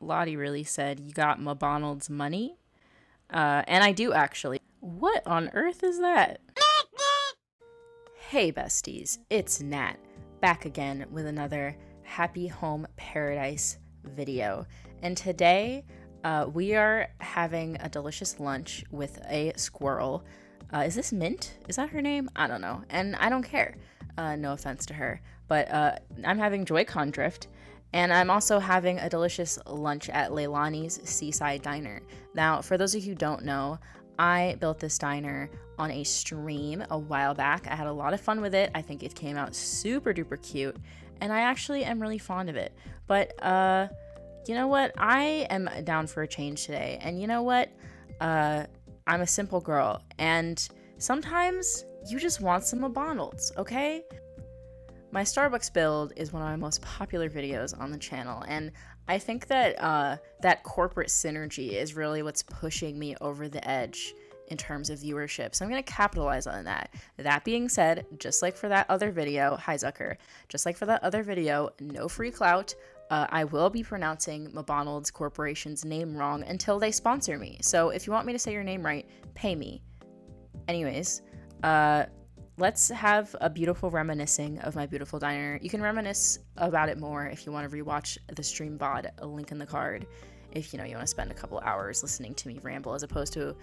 Lottie really said, "You got mabonalds money?" And I do actually. What on earth is that? Hey besties, it's Nat, back again with another Happy Home Paradise video. And today, we are having a delicious lunch with a squirrel. Is this Mint? Is that her name? I don't know, and I don't care. No offense to her. But I'm having Joy-Con Drift, and I'm also having a delicious lunch at Leilani's Seaside Diner. Now, for those of you who don't know, I built this diner on a stream a while back. I had a lot of fun with it. I think it came out super duper cute, and I actually am really fond of it. But you know what? I am down for a change today, and you know what? I'm a simple girl, and sometimes you just want some mabonalds, okay? My Starbucks build is one of my most popular videos on the channel, and I think that that corporate synergy is really what's pushing me over the edge in terms of viewership. So I'm going to capitalize on that. That being said, just like for that other video, hi Zucker, just like for that other video, no free clout. I will be pronouncing mabonalds Corporation's name wrong until they sponsor me. So if you want me to say your name right, pay me. Anyways, let's have a beautiful reminiscing of my beautiful diner. You can reminisce about it more if you want to rewatch the stream VOD, a link in the card, if you want to spend a couple hours listening to me ramble as opposed to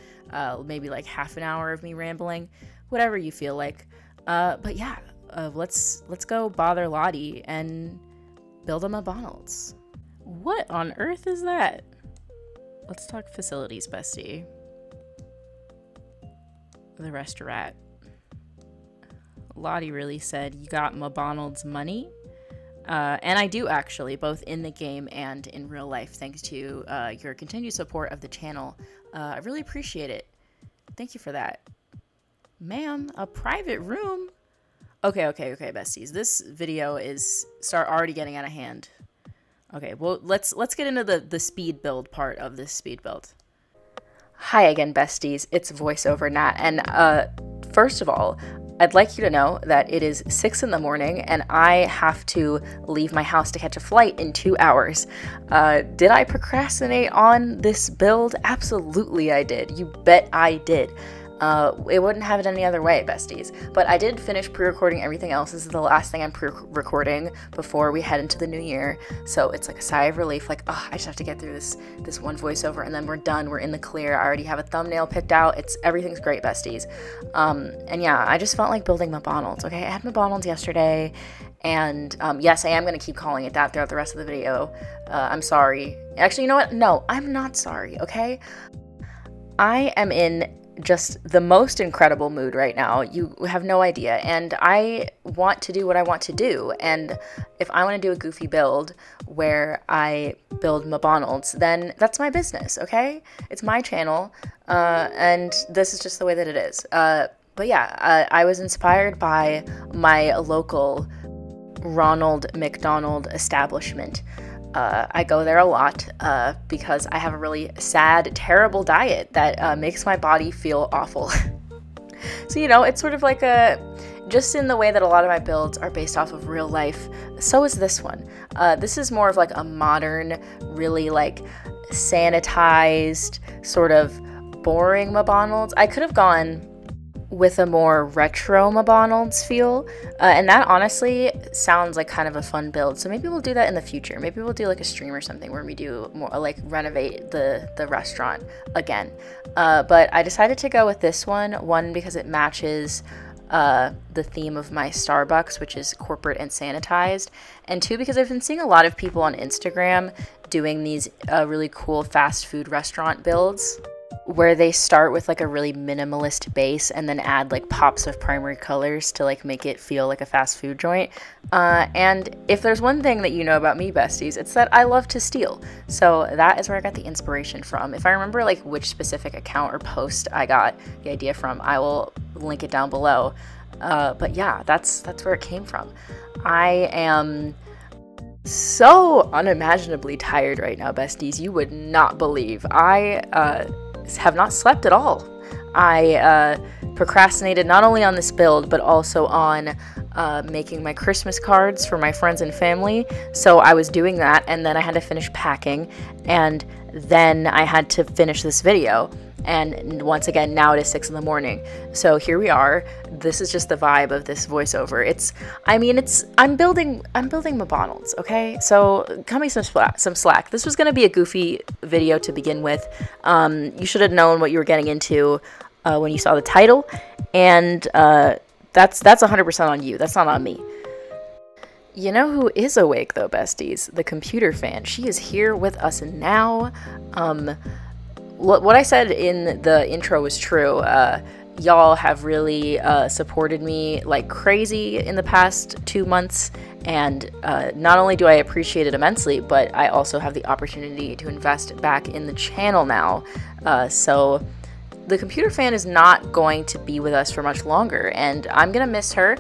maybe like half an hour of me rambling, whatever you feel like. But yeah, let's go bother Lottie and build a mabonalds. What on earth is that? Let's talk facilities, bestie. The restaurant. Lottie really said, "You got mabonalds money?" And I do actually, both in the game and in real life, thanks to your continued support of the channel. I really appreciate it. Thank you for that. Ma'am, a private room? Okay, besties. This video is already getting out of hand. Okay, well, let's get into the speed build part of this speed build. Hi again, besties. It's voiceover Nat, and first of all, I'd like you to know that it is 6 in the morning and I have to leave my house to catch a flight in 2 hours. Did I procrastinate on this build? Absolutely I did. You bet I did. It wouldn't have it any other way, besties. But I did finish pre-recording everything else. This is the last thing I'm pre-recording before we head into the new year. So it's like a sigh of relief, like, oh, I just have to get through this one voiceover and then we're done. We're in the clear. I already have a thumbnail picked out. Everything's great, besties. And yeah, I just felt like building mabonalds, okay? I had mabonalds yesterday, and yes, I am going to keep calling it that throughout the rest of the video. I'm sorry. Actually, you know what? No, I'm not sorry, okay? I am in just the most incredible mood right now. You have no idea, and I want to do what I want to do, and if I want to do a goofy build where I build mabonalds, then that's my business, okay? It's my channel, and this is just the way that it is. But yeah, I was inspired by my local Ronald McDonald establishment. I go there a lot because I have a really sad, terrible diet that makes my body feel awful. So, it's sort of like just in the way that a lot of my builds are based off of real life, so is this one. This is more of like a modern, really like sanitized, sort of boring mabonalds. I could have gone with a more retro mabonalds feel, and that honestly sounds like kind of a fun build, so maybe we'll do that in the future. Maybe we'll do like a stream or something where we do more like renovate the restaurant again, but I decided to go with this one because it matches the theme of my Starbucks, which is corporate and sanitized, and two, because I've been seeing a lot of people on Instagram doing these really cool fast food restaurant builds where they start with like a really minimalist base and then add like pops of primary colors to like make it feel like a fast food joint. And if there's one thing that you know about me, besties, it's that I love to steal. So that is where I got the inspiration from. If I remember like which specific account or post I got the idea from, I will link it down below. But yeah, that's where it came from. I am so unimaginably tired right now, besties. You would not believe. I have not slept at all. I procrastinated not only on this build, but also on making my Christmas cards for my friends and family. So I was doing that, and then I had to finish packing, and then I had to finish this video. And once again, now it is 6 in the morning. So here we are. This is just the vibe of this voiceover. I'm building mabonalds, okay? So cut me some slack. This was gonna be a goofy video to begin with. You should have known what you were getting into when you saw the title, and that's 100% on you. That's not on me. You know who is awake though, besties? The computer fan. She is here with us now. What I said in the intro was true. Y'all have really supported me like crazy in the past 2 months, and not only do I appreciate it immensely, but I also have the opportunity to invest back in the channel now. So the computer fan is not going to be with us for much longer, and I'm gonna miss her,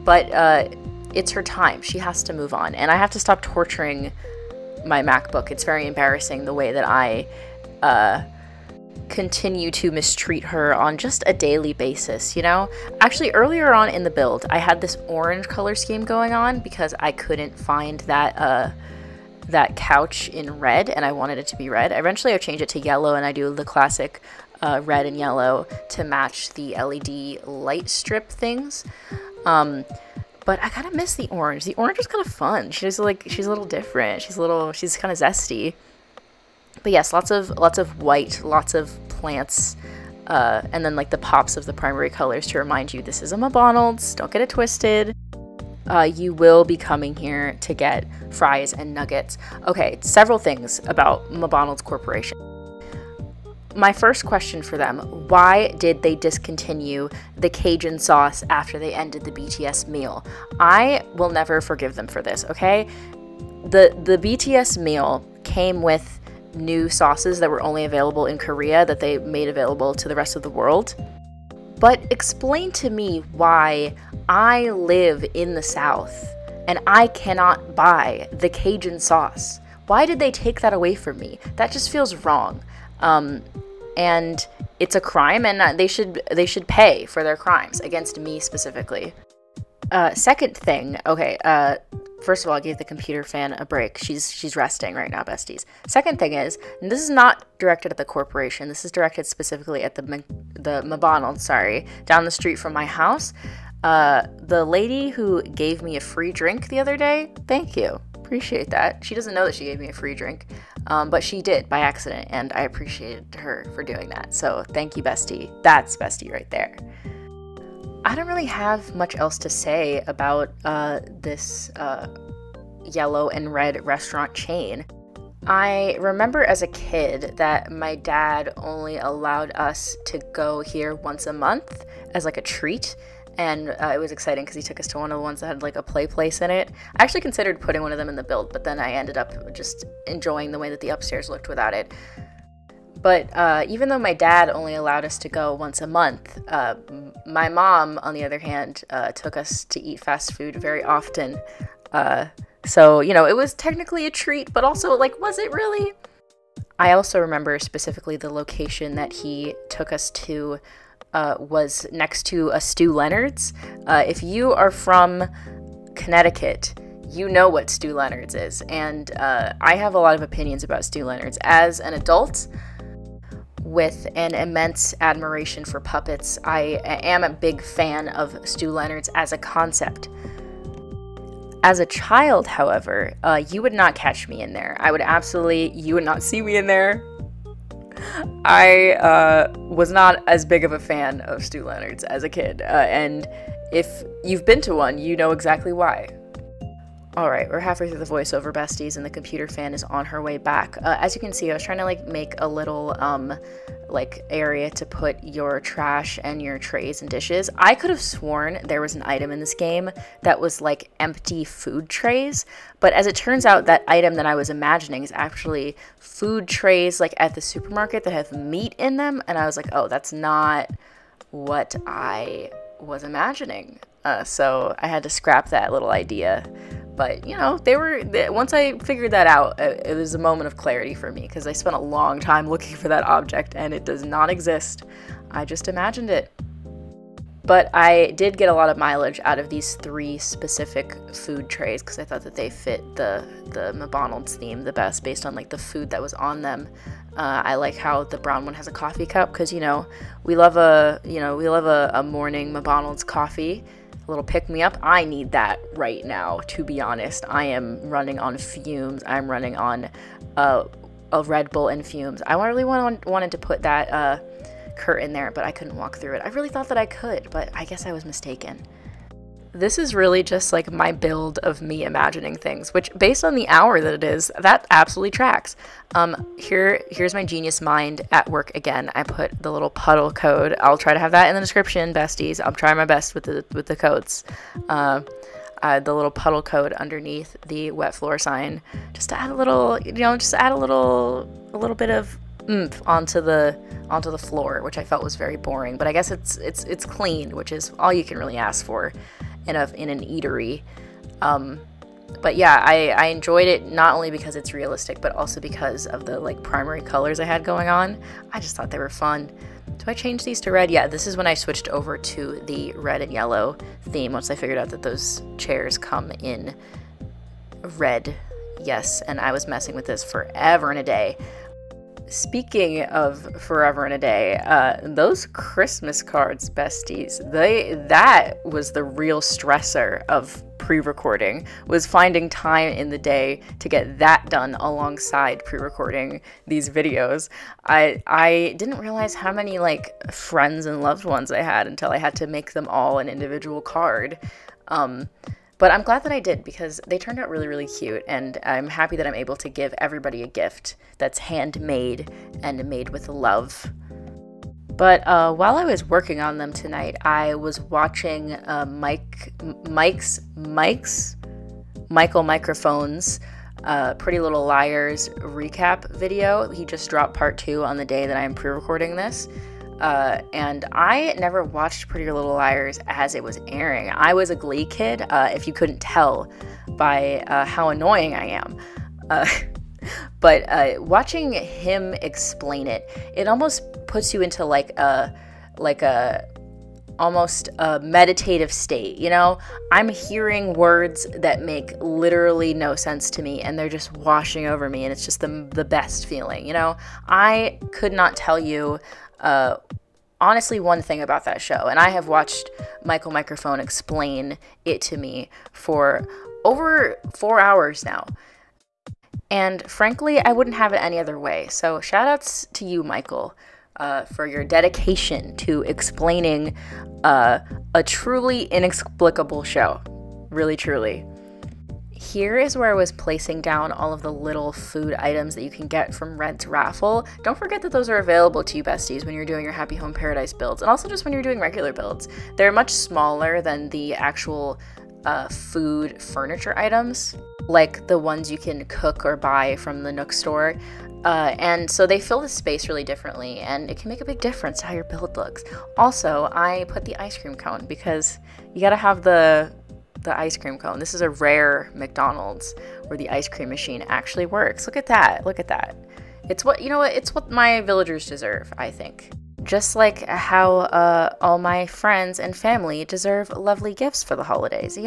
but it's her time. She has to move on, and I have to stop torturing my MacBook. It's very embarrassing the way that I continue to mistreat her on just a daily basis, you know? Actually, earlier on in the build, I had this orange color scheme going on because I couldn't find that couch in red, and I wanted it to be red. Eventually I changed it to yellow, and I do the classic red and yellow to match the LED light strip things. But I kind of miss the orange. The orange was kind of fun. She's a little different. She's kind of zesty. But yes, lots of white, lots of plants, and then like the pops of the primary colors to remind you this is a mabonalds. Don't get it twisted. You will be coming here to get fries and nuggets. Okay, several things about mabonalds Corporation. My first question for them: why did they discontinue the Cajun sauce after they ended the BTS meal? I will never forgive them for this, okay? The BTS meal came with new sauces that were only available in Korea that they made available to the rest of the world. But explain to me why I live in the South and I cannot buy the Cajun sauce. Why did they take that away from me? That just feels wrong. And it's a crime, and they should pay for their crimes against me specifically. Second thing, okay, first of all, I gave the computer fan a break. She's resting right now, besties. Second thing is, and this is not directed at the corporation. This is directed specifically at the mabonalds, down the street from my house. The lady who gave me a free drink the other day, thank you. Appreciate that. She doesn't know that she gave me a free drink, but she did by accident, and I appreciated her for doing that. So thank you, bestie. That's bestie right there. I don't really have much else to say about this yellow and red restaurant chain. I remember as a kid that my dad only allowed us to go here once a month as like a treat, and it was exciting because he took us to one of the ones that had like a play place in it. I actually considered putting one of them in the build, but then I ended up just enjoying the way that the upstairs looked without it. But even though my dad only allowed us to go once a month, my mom, on the other hand, took us to eat fast food very often. So, you know, it was technically a treat, but also, like, was it really? I also remember specifically the location that he took us to was next to a Stu Leonard's. If you are from Connecticut, you know what Stu Leonard's is, and I have a lot of opinions about Stu Leonard's. As an adult with an immense admiration for puppets, I am a big fan of Stu Leonard's as a concept. As a child, however, you would not catch me in there. You would not see me in there. I was not as big of a fan of Stu Leonard's as a kid, and if you've been to one, you know exactly why. Alright, we're halfway through the voiceover, besties, and the computer fan is on her way back. As you can see, I was trying to like make a little like area to put your trash and your trays and dishes. I could have sworn there was an item in this game that was like empty food trays, but as it turns out, that item that I was imagining is actually food trays like at the supermarket that have meat in them, and I was like, oh, that's not what I was imagining. So I had to scrap that little idea. But, you know, once I figured that out, it was a moment of clarity for me, because I spent a long time looking for that object, and it does not exist. I just imagined it. But I did get a lot of mileage out of these 3 specific food trays because I thought that they fit the mabonalds theme the best based on like the food that was on them. I like how the brown one has a coffee cup because we love a morning mabonalds coffee, a little pick me up. I need that right now, to be honest. I am running on fumes. I'm running on a Red Bull and fumes. I really wanted to put that curtain there, but I couldn't walk through it. I really thought that I could, but I guess I was mistaken. This is really just like my build of me imagining things, which based on the hour that it is, that absolutely tracks. Here's my genius mind at work again. I put the little puddle code. I'll try to have that in the description, besties. I'm trying my best with the codes. The little puddle code underneath the wet floor sign, just to add a little, a little bit of oomph onto the floor, which I felt was very boring. But I guess it's clean, which is all you can really ask for in an eatery. But yeah, I enjoyed it not only because it's realistic, but also because of the like primary colors I had going on. I just thought they were fun. Do I change these to red? Yeah, this is when I switched over to the red and yellow theme once I figured out that those chairs come in red. Yes, and I was messing with this forever and a day. Speaking of forever and a day, those Christmas cards, besties, that was the real stressor of pre-recording, was finding time in the day to get that done alongside pre-recording these videos. I didn't realize how many like friends and loved ones I had until I had to make them all an individual card. But I'm glad that I did because they turned out really, really cute, and I'm happy that I'm able to give everybody a gift that's handmade and made with love. But while I was working on them tonight, I was watching Michael Microphone's Pretty Little Liars recap video. He just dropped part 2 on the day that I am pre-recording this. And I never watched Pretty Little Liars as it was airing. I was a Glee kid, if you couldn't tell by how annoying I am. But watching him explain it, it almost puts you into almost a meditative state, I'm hearing words that make literally no sense to me, and they're just washing over me, and it's just the best feeling, I could not tell you honestly one thing about that show, and I have watched Michael Microphone explain it to me for over 4 hours now, and frankly I wouldn't have it any other way. So shout outs to you, Michael, for your dedication to explaining a truly inexplicable show. Really, truly. Here is where I was placing down all of the little food items that you can get from Red's raffle. Don't forget that those are available to you, besties, when you're doing your Happy Home Paradise builds, and also just when you're doing regular builds. They're much smaller than the actual food furniture items, like the ones you can cook or buy from the Nook store. And so they fill the space really differently, and it can make a big difference to how your build looks. Also, I put the ice cream cone because you gotta have the ice cream cone. This is a rare McDonald's where the ice cream machine actually works. Look at that. Look at that. It's what my villagers deserve, I think. Just like how all my friends and family deserve lovely gifts for the holidays,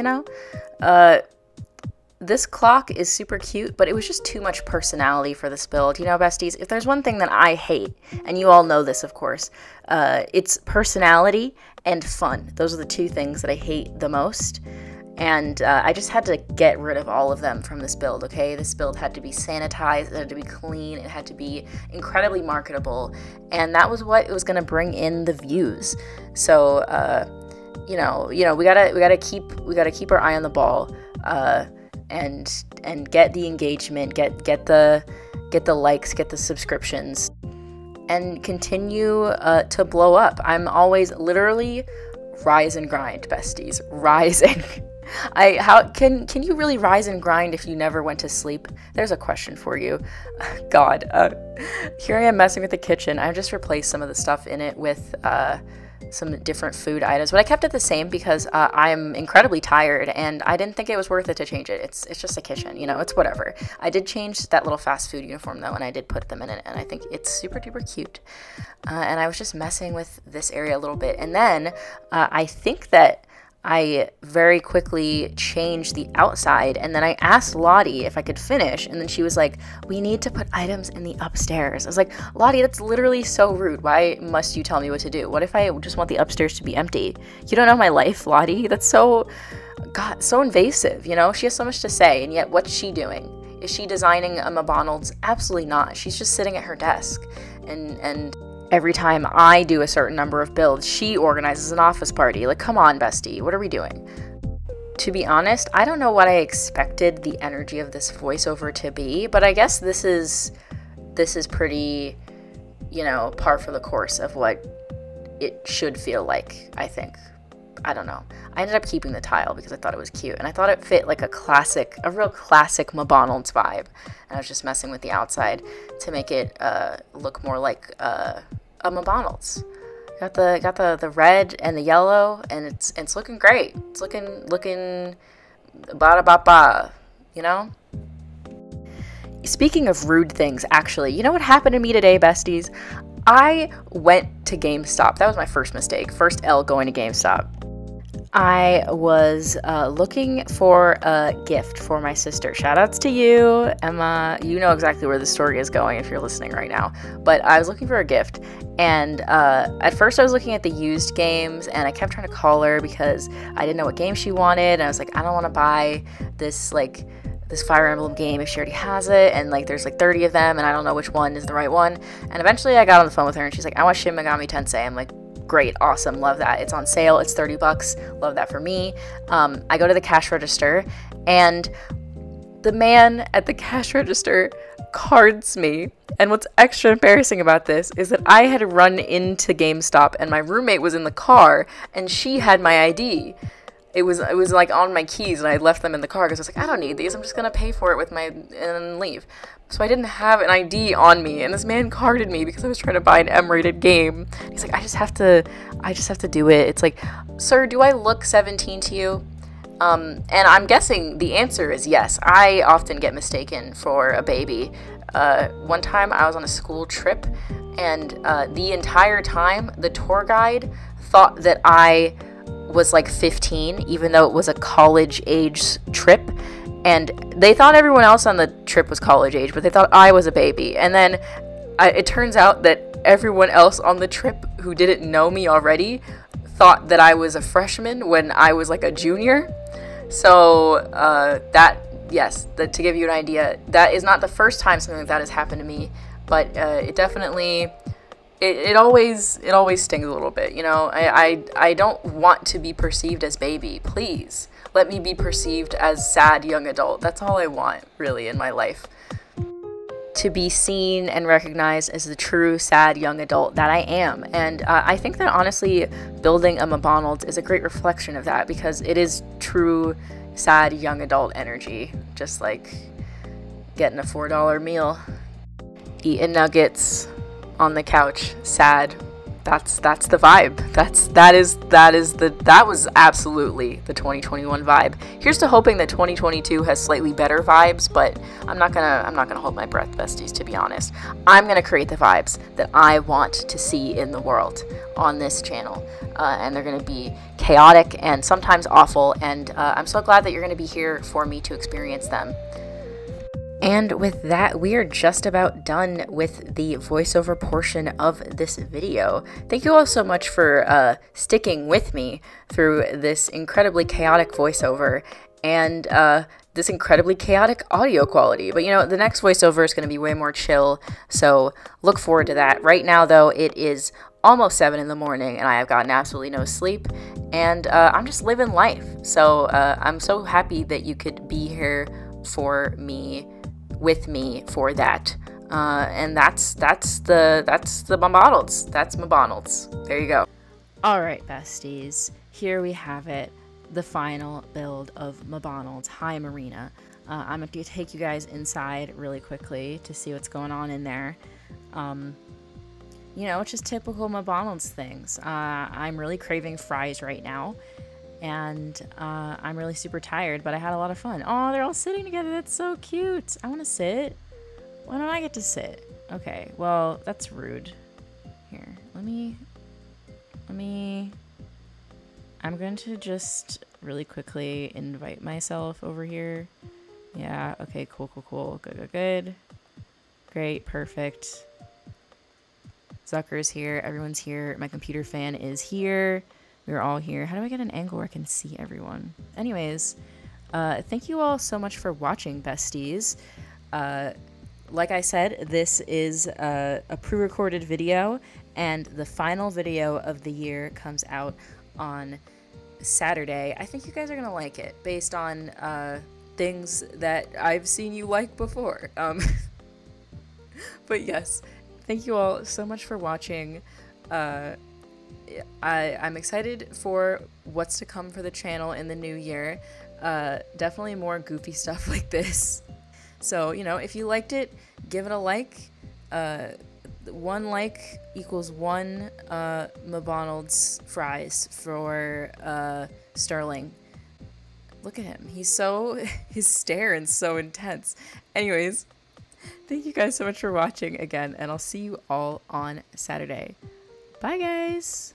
This clock is super cute, but it was just too much personality for this build. Besties, if there's one thing that I hate, and you all know this, of course, it's personality and fun. Those are the 2 things that I hate the most. And I just had to get rid of all of them from this build, okay? This build had to be sanitized, it had to be clean, it had to be incredibly marketable, and that was what it was gonna bring in the views. So, we gotta keep our eye on the ball, and get the engagement, get the likes, get the subscriptions, and continue to blow up. I'm always literally rise and grind, besties. Rise and can you really rise and grind if you never went to sleep? There's a question for you. God, here I am messing with the kitchen. I've just replaced some of the stuff in it with different food items, but I kept it the same because I'm incredibly tired and I didn't think it was worth it to change it. It's just a kitchen, you know, it's whatever. I did change that little fast food uniform though, and I did put them in it, and I think it's super duper cute. And I was just messing with this area a little bit, and then I think that I very quickly changed the outside, and then I asked Lottie if I could finish, and then she was like, we need to put items in the upstairs. I was like, Lottie, that's literally so rude. Why must you tell me what to do? What if I just want the upstairs to be empty? You don't know my life, Lottie. That's so, God, so invasive, you know? She has so much to say, and yet what's she doing? Is she designing a mabonalds? Absolutely not. She's just sitting at her desk, and every time I do a certain number of builds, she organizes an office party. Like, come on, bestie, what are we doing? To be honest, I don't know what I expected the energy of this voiceover to be, but I guess this is pretty, you know, par for the course of what it should feel like, I think. I don't know. I ended up keeping the tile because I thought it was cute, and I thought it fit like a real classic mabonalds vibe. And I was just messing with the outside to make it look more like a mabonalds. Got the red and the yellow, and it's looking great. It's looking ba-da-ba-ba, you know? Speaking of rude things, actually, you know what happened to me today, besties? I went to GameStop. That was my first mistake. First L going to GameStop. I was looking for a gift for my sister. Shoutouts to you, Emma. You know exactly where the story is going if you're listening right now. But I was looking for a gift, and at first I was looking at the used games, and I kept trying to call her because I didn't know what game she wanted, and I was like, I don't want to buy this Fire Emblem game if she already has it, and like there's like 30 of them, and I don't know which one is the right one. And eventually I got on the phone with her, and she's like, I want Shin Megami Tensei. I'm like, great, awesome, love that. It's on sale, it's $30, love that for me. I go to the cash register, and the man at the cash register cards me. And what's extra embarrassing about this is that I had run into GameStop, and my roommate was in the car, and she had my ID. It was like on my keys, and I left them in the car because I was like, I don't need these, I'm just gonna pay for it with and leave. So I didn't have an ID on me, and this man carded me because I was trying to buy an M-rated game. He's like, I just have to do it. It's like, sir, do I look 17 to you? And I'm guessing the answer is yes. I often get mistaken for a baby. One time I was on a school trip, and the entire time the tour guide thought that I was like 15, even though it was a college age trip. And they thought everyone else on the trip was college age, but they thought I was a baby. And then it turns out that everyone else on the trip who didn't know me already thought that I was a freshman when I was like a junior. So to give you an idea, that is not the first time something like that has happened to me, but it definitely, it always stings a little bit, you know. I don't want to be perceived as baby. Please let me be perceived as sad young adult. That's all I want, really, in my life. To be seen and recognized as the true sad young adult that I am. And I think that honestly, building a mabonalds is a great reflection of that, because it is true sad young adult energy. Just like getting a $4 meal, eating nuggets on the couch, sad. That's the vibe. That was absolutely the 2021 vibe. Here's to hoping that 2022 has slightly better vibes, but I'm not gonna hold my breath, besties, to be honest. I'm gonna create the vibes that I want to see in the world on this channel, and they're gonna be chaotic and sometimes awful, and I'm so glad that you're gonna be here for me to experience them. And with that, we are just about done with the voiceover portion of this video. Thank you all so much for sticking with me through this incredibly chaotic voiceover and this incredibly chaotic audio quality. But you know, the next voiceover is going to be way more chill, so look forward to that. Right now, though, it is almost 7 in the morning, and I have gotten absolutely no sleep, and I'm just living life. So I'm so happy that you could be here for me, with me for that, and that's the mabonalds. That's mabonalds. There you go. All right, besties, here we have it, the final build of mabonalds High Marina. I'm gonna take you guys inside really quickly to see what's going on in there. you know, just typical mabonalds things. I'm really craving fries right now, and I'm really super tired, but I had a lot of fun. Oh, they're all sitting together. That's so cute. I want to sit. Why don't I get to sit? Okay, well, that's rude. Here, let me... I'm going to just really quickly invite myself over here. Yeah, okay, cool. Good. Great, perfect. Zucker's here. Everyone's here. My computer fan is here. We're all here. How do I get an angle where I can see everyone? Anyways, thank you all so much for watching, besties. Like I said, this is a pre-recorded video, and the final video of the year comes out on Saturday. I think you guys are gonna like it based on things that I've seen you like before. But yes, thank you all so much for watching. I'm excited for what's to come for the channel in the new year. Definitely more goofy stuff like this. So, you know, if you liked it, give it a like. 1 like equals 1 mabonalds fries for Sterling. Look at him. He's so... his stare is so intense. Anyways, thank you guys so much for watching again, and I'll see you all on Saturday. Bye, guys!